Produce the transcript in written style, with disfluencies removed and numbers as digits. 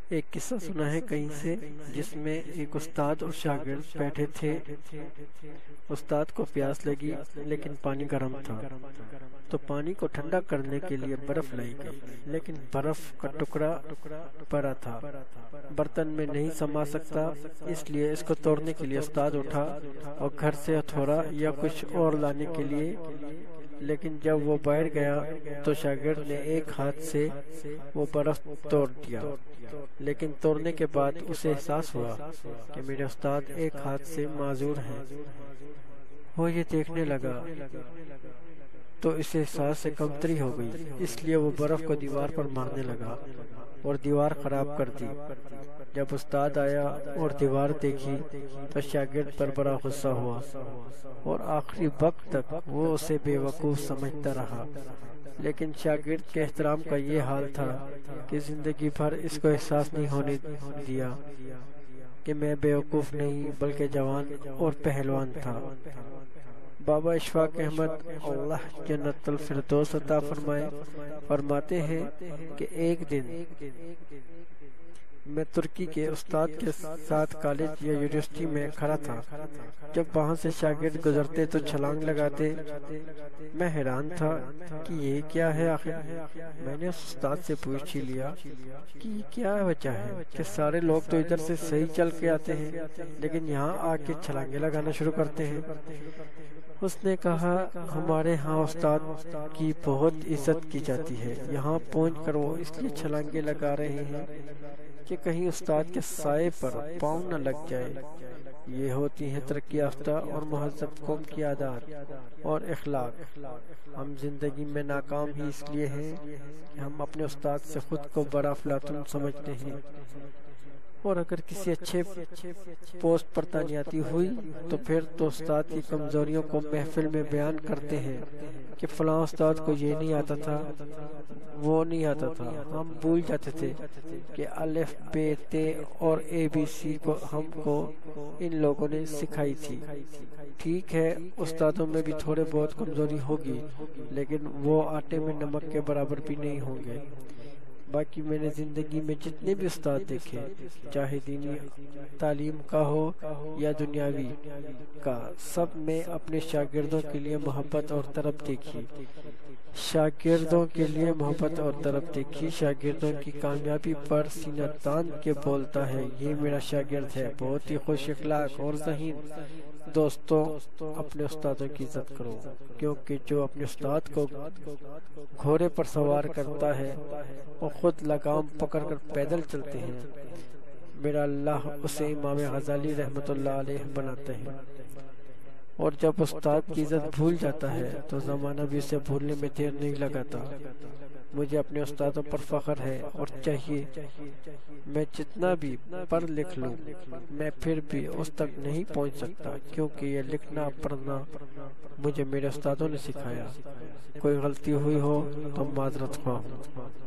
ایک قصہ سنا ہے کہیں سے، جس میں ایک استاد اور شاگرد بیٹھے تھے۔ استاد کو پیاس لگی لیکن پانی گرم تھا، تو پانی کو ٹھنڈا کرنے کے لیے برف لائی گئی، لیکن برف کا ٹکڑا بڑا تھا، برتن میں نہیں سما سکتا، اس لیے اس کو توڑنے کے لیے استاد اٹھا اور گھر سے ہتھوڑا یا کچھ اور لانے کے لیے، لیکن جب وہ باہر گیا تو شاگرد نے ایک ہاتھ سے وہ برف توڑ دیا، لیکن توڑنے کے بعد اسے احساس ہوا کہ میرے استاد ایک ہاتھ سے معذور ہیں۔ وہ یہ دیکھنے لگا تو اسے احساس سے کمتری ہو گئی، اس لیے وہ برف کو دیوار پر مارنے لگا اور دیوار خراب کر دی۔ جب استاد آیا اور دیوار دیکھی تو شاگرد پر بڑا غصہ ہوا اور آخری وقت تک وہ اسے بے وقوف سمجھتا رہا، لیکن شاگرد کے احترام کا یہ حال تھا کہ زندگی بھر اس کو احساس نہیں ہونے دیا کہ میں بے وقوف نہیں بلکہ جوان اور پہلوان تھا۔ بابا اشفاق احمد اللہ جنت الفردوس عطا فرمائے فرماتے ہیں کہ ایک دن میں ترکی کے استاد کے ساتھ کالج یا یونیورسٹی میں کھڑا تھا۔ جب وہاں سے شاگرد گزرتے تو چھلانگ لگاتے۔ میں حیران تھا کہ یہ کیا ہے آخر۔ میں نے اس استاد سے پوچھ ہی لیا کہ یہ کیا وجہ ہے کہ سارے لوگ تو ادھر سے صحیح چل کے آتے ہیں لیکن یہاں آ کے چھلانگیں لگانا شروع کرتے ہیں۔ اس نے کہا ہمارے ہاں استاد کی بہت عزت کی جاتی ہے، یہاں پہنچ کر وہ اس لیے چھلانگیں لگا رہے ہیں کہ کہیں استاد کے سائے پر پاؤں نہ لگ جائے۔ یہ ہوتی ہیں ترقی یافتہ اور مہذب قوم کی عادات اور اخلاق۔ ہم زندگی میں ناکام ہی اس لیے ہیں کہ ہم اپنے استاد سے خود کو بڑا افلاطون سمجھتے ہیں، اور اگر کسی اچھے پوسٹ پر تعیناتی ہوئی تو پھر تو استاد کی کمزوریوں کو محفل میں بیان کرتے ہیں کہ فلاں استاد کو یہ نہیں آتا تھا، وہ نہیں آتا تھا۔ ہم بھول جاتے تھے کہ الف ب ت اور اے بی سی کو ہم کو ان لوگوں نے سکھائی تھی۔ ٹھیک ہے استادوں میں بھی تھوڑے بہت کمزوری ہوگی، لیکن وہ آٹے میں نمک کے برابر بھی نہیں ہوں گے۔ باقی میں نے زندگی میں جتنے بھی استاد دیکھے، چاہے دینی تعلیم کا ہو یا دنیاوی کا، سب میں اپنے شاگردوں کے لیے محبت اور طلب دیکھی۔ شاگردوں کی کامیابی پر سینہ تان کے بولتا ہے یہ میرا شاگرد ہے، بہت ہی خوش اخلاق اور ذہین۔ دوستوں اپنے استادوں کی عزت کرو، کیونکہ جو اپنے استاد کو گھوڑے پر سوار کرتا ہے وہ خود لگام پکڑ کر پیدل چلتے ہیں۔ میرا اللہ اسے امام غزالی رحمۃ اللہ علیہ بناتے ہیں، اور جب استاد کی عزت بھول جاتا ہے تو زمانہ بھی اسے بھولنے میں دیر نہیں لگاتا۔ مجھے اپنے استادوں پر فخر ہے اور چاہیے میں جتنا بھی پڑھ لکھ لوں میں پھر بھی اس تک نہیں پہنچ سکتا، کیونکہ یہ لکھنا پڑھنا مجھے میرے استادوں نے سکھایا۔ کوئی غلطی ہوئی ہو تو معذرت خواہ ہوں۔